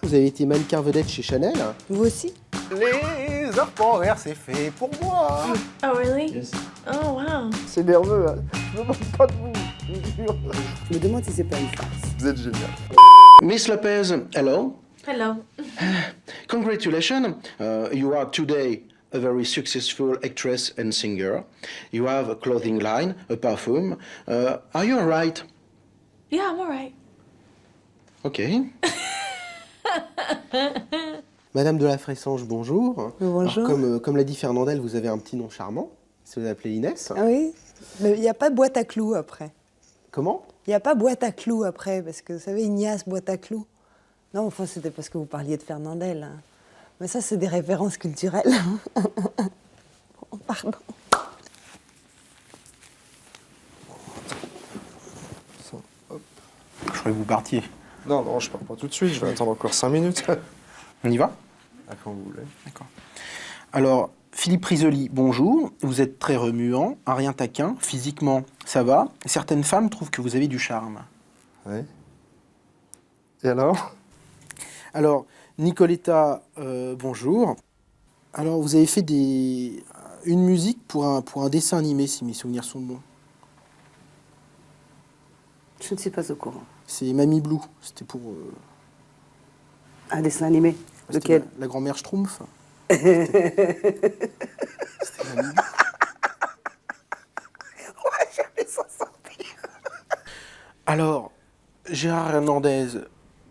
vous avez été mannequin vedette chez Chanel. Vous aussi? Les horaires, c'est fait pour moi. Oh, really? Yes. Oh, wow. C'est nerveux, hein. Je me moque pas de vous, je vous jure. Je me demande si c'est pas une farce. Vous êtes génial. Miss Lopez, hello. Hello. Congratulations. You are today a very successful actress and singer. You have a clothing line, a perfume. Are you alright? Yeah, I'm all right. Okay. Madame de la Fressange, bonjour. Bonjour. Alors, comme l'a dit Fernandel, vous avez un petit nom charmant. Si vous appelez Inès. Ah oui? Mais il n'y a pas boîte à clous après. Comment? Il n'y a pas boîte à clous après, parce que vous savez, Ignace, boîte à clous. Non, enfin, c'était parce que vous parliez de Fernandel. Hein. Mais ça, c'est des références culturelles. Oh, pardon. Hop. Je croyais que vous partiez. Non, non, je pars pas tout de suite, je vais attendre encore 5 minutes. On y va? À quand vous voulez. D'accord. Alors, Philippe Risoli, bonjour. Vous êtes très remuant, un rien taquin. Physiquement, ça va. Certaines femmes trouvent que vous avez du charme. Oui. Et alors? Alors, Nicoletta, bonjour. Alors, vous avez fait une musique pour un dessin animé, si mes souvenirs sont bons. Je ne suis pas au courant. C'est Mamie Blue. C'était pour... Un dessin animé? c'était Lequel? la grand-mère Schtroumpf. C'était Mamie Blue. Alors, Gérard Hernandez,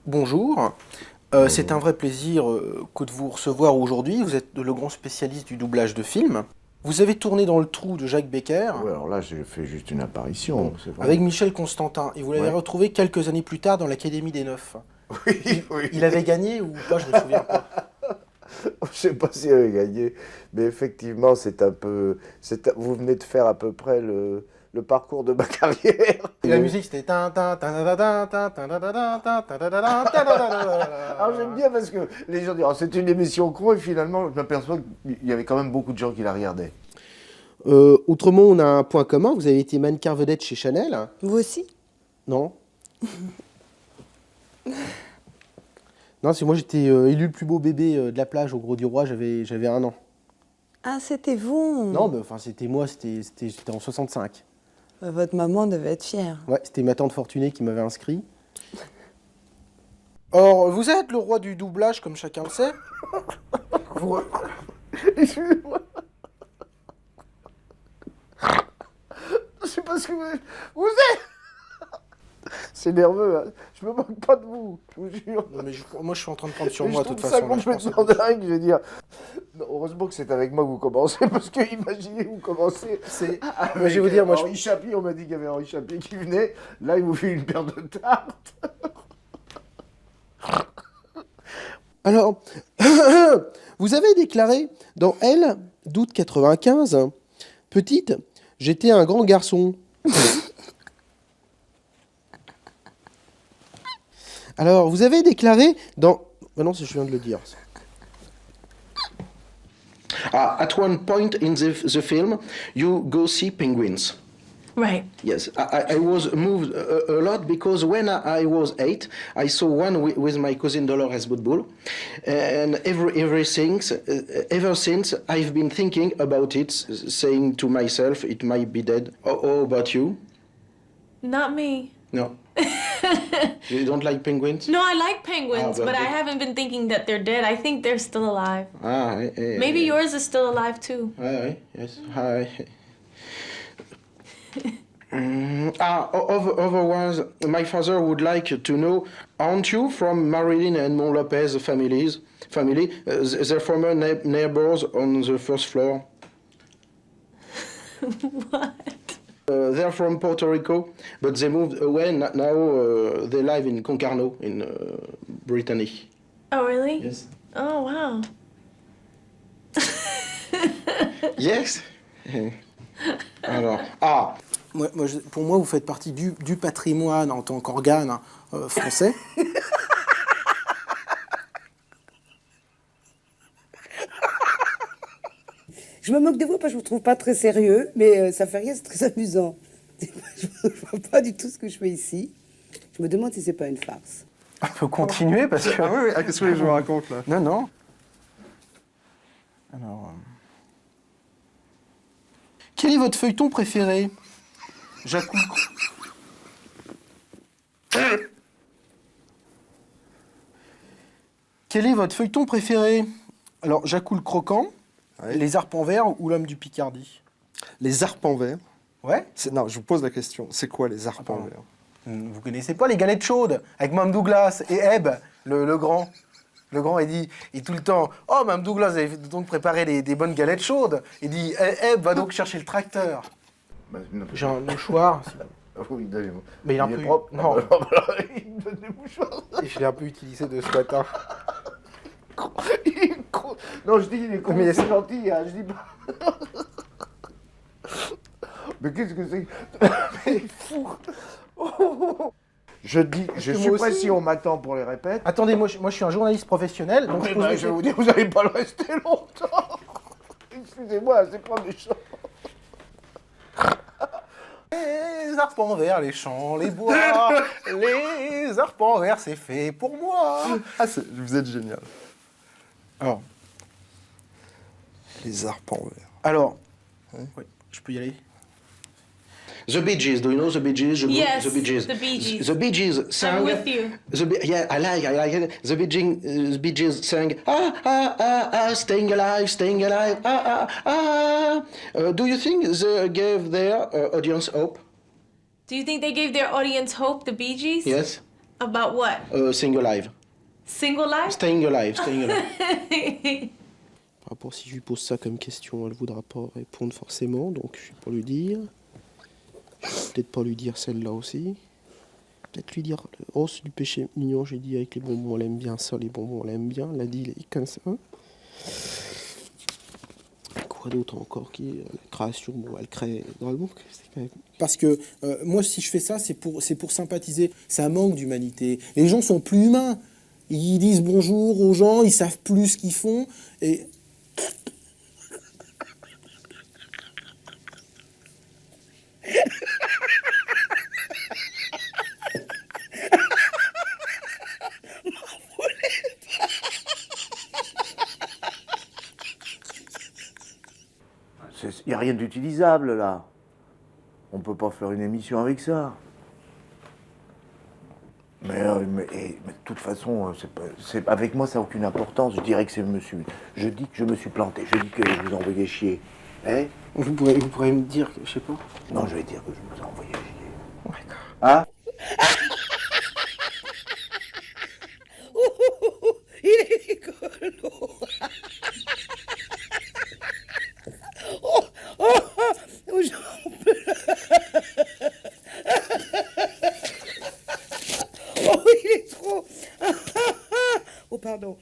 bonjour. C'est un vrai plaisir que de vous recevoir aujourd'hui. Vous êtes le grand spécialiste du doublage de films. Vous avez tourné dans le trou de Jacques Becker Ouais, alors là, j'ai fait juste une apparition. c'est vrai. avec Michel Constantin. Et vous l'avez Ouais. retrouvé quelques années plus tard dans l'Académie des Neufs. Oui, oui. Il avait gagné ou pas, je me souviens pas. Je sais pas s'il avait gagné, mais effectivement, c'est un peu... Vous venez de faire à peu près le parcours de ma carrière. Et la musique, c'était... Alors Alors j'aime bien parce que les gens disent oh, c'est une émission con et finalement je m'aperçois qu'il y avait quand même beaucoup de gens qui la regardaient. autrement, on a un point commun. Vous avez été mannequin vedette chez Chanel. Vous aussi? Non. Non, c'est moi, j'étais élu le plus beau bébé de la plage au Gros du Roi. J'avais 1 an. Ah, c'était vous? Non, mais enfin, c'était moi. C'était en 65. Votre maman devait être fière. Ouais, c'était ma tante Fortunée qui m'avait inscrit. Or, vous êtes le roi du doublage, comme chacun le sait. Vous... Excusez-moi. Je sais pas ce que vous êtes. C'est nerveux, hein. Je me moque pas de vous, je vous jure. Non, mais moi, je suis en train de prendre sur Et moi, je de toute trouve façon. ça là, je pense complètement à- dingue, je veux dire. Non, heureusement que c'est avec moi que vous commencez, parce que imaginez, vous commencez. C'est- avec Mais je vais vous dire, moi, Henri Chapi, on m'a dit qu'il y avait Henri Chapi qui venait. Là, il vous fait une paire de tartes. Alors, vous avez déclaré dans Elle, d'août 95, petite, j'étais un grand garçon. Alors, vous avez déclaré dans... Ah non, je viens de le dire. At one point in the film, you go see penguins. Right. Yes, I was moved a lot because when I was 8, I saw one with my cousin Dolores Woodbull, and ever since I've been thinking about it, saying to myself it might be dead. Oh, about you? Not me. No. You don't like penguins? No, I like penguins, Ah, but I but- haven't been thinking that they're dead. I think they're still alive. Ah, Maybe yours is still alive too. Yes. Hi. Otherwise, my father would like to know, aren't you from Marilyn and Mon Lopez family? They're former neighbors on the first floor. What? They're from Puerto Rico, but they moved away. Now they live in Concarneau, in Brittany. Oh, really? Yes. Oh, wow. Yes. Alors, pour moi, vous faites partie du patrimoine en tant qu'organe français. Je me moque de vous parce que je vous trouve pas très sérieux, mais ça fait rien, c'est très amusant. Je vois pas du tout ce que je fais ici. Je me demande si c'est pas une farce. On peut continuer parce que... Ah oui, oui. Ah, qu'est-ce que je vous raconte là? Non, non. Alors... Quel est votre feuilleton préféré? Jacou. Quel est votre feuilleton préféré? Alors, Jacou le croquant, Ouais. Les arpents verts ou l'homme du Picardie? Les arpents verts. Ouais. Non, je vous pose la question. C'est quoi les arpents pardon. verts? Vous connaissez pas les galettes chaudes avec Mme Douglas et Ebb, le grand. Le grand, il dit, tout le temps, oh, Mme Douglas, vous avez donc préparé des bonnes galettes chaudes. Il dit, Ebb, va donc chercher le tracteur. Bah, non. J'ai un mouchoir. Oui, donnez-moi. Mais il est un est peu... propre. Non, Il me donne des mouchoirs. je l'ai un peu utilisé de ce matin. Il est con. Non, je dis il est con, Mais mais c'est gentil, hein, je dis pas. Mais qu'est-ce que c'est? Mais il est fou. Je dis, je que suis moi prêt aussi. si on m'attend pour les répètes. Attendais, moi, je suis un journaliste professionnel, donc Mais je pose bah, des je vais vous dire, vous n'allez pas le rester longtemps. Excusez-moi, c'est pas méchant. Les arpents verts, les champs, les bois, les arpents verts, c'est fait pour moi. Ah, vous êtes génial. Alors, Les arpents verts. oui, je peux y aller. The Bee Gees, do you know the Bee Gees? Yes, the Bee Gees. the Bee Gees. The Bee Gees sang. I'm with you. Yeah, I like it. The Bee Gees sang. Staying alive, staying alive. Do you think they gave their audience hope? Do you think they gave their audience hope, the Bee Gees? Yes. About what? Staying alive. Single life? Staying alive, staying alive. Par rapport, si je lui pose ça comme question, elle ne voudra pas répondre forcément, donc je vais pas lui dire. Je vais peut-être pas lui dire celle-là aussi. Peut-être lui dire, oh, c'est du péché mignon, j'ai dit avec les bonbons, on l'aime bien, ça, les bonbons, on l'aime bien. Elle a dit, les 15 Quoi d'autre encore qui est la création, bon, elle crée dans le monde, c'est quand même... Parce que moi, si je fais ça, c'est pour sympathiser. Ça manque d'humanité. Les gens sont plus humains. Ils disent bonjour aux gens, ils savent plus ce qu'ils font. Et Il n'y a rien d'utilisable là. On peut pas faire une émission avec ça. Mais de toute façon, avec moi, ça n'a aucune importance. Je dirais que je dis que je me suis planté. Je dis que je vous ai envoyé chier. Hein? vous pourrez me dire, que, je sais pas. Non, je vais dire que je vous ai envoyé chier. D'accord. Hein? Il est rigolo. J'en peux. Oh, il est trop. Oh, pardon.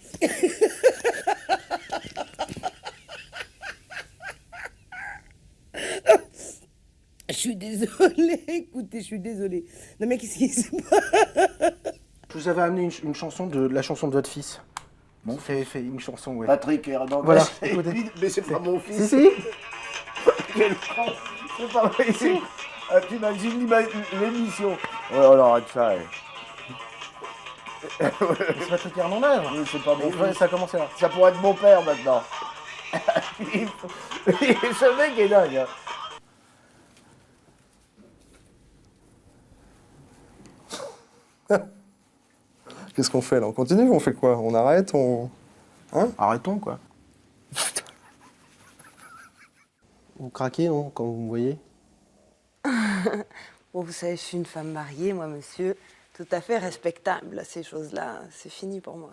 Je suis désolée, écoutez, je suis désolée. Non mais qu'est-ce qui se passe? Je vous avais amené une chanson la chanson de votre fils. Mon fait une chanson, ouais. Patrick Hernan. Voilà, Mais écoutez. c'est pas mon fils. Si, si. Quel con. C'est pas vrai. Ah, tu imagines l'émission. Ouais, alors arrête ça. C'est Patrick Hernandez. Oui, c'est pas mon Ouais, fils. ça a commencé là. Ça pourrait être mon père maintenant. Ce mec est dingue. Hein. Qu'est-ce qu'on fait là? On continue? On fait quoi? On arrête? Arrêtons, quoi. Vous craquez, non, quand vous me voyez? Bon, vous savez, je suis une femme mariée, moi, monsieur, tout à fait respectable. Ces choses-là, c'est fini pour moi.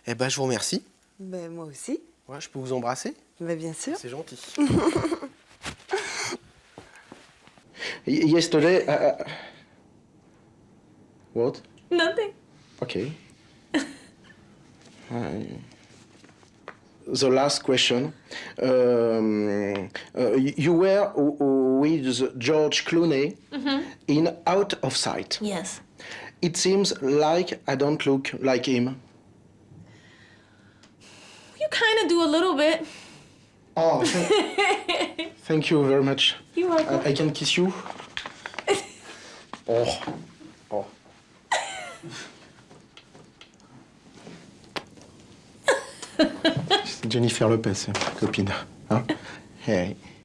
Eh ben, je vous remercie. Ben, moi aussi. Ouais, je peux vous embrasser? Ben, bien sûr. C'est gentil. Yesterday, what? Nothing. Okay. The last question. You were with George Clooney in Out of Sight. Yes. It seems like I don't look like him. You kind of do a little bit. Oh, thank you very much. You're welcome. I can kiss you. Oh. Oh. C'est Jennifer Lopez, copine. Hein? Hey.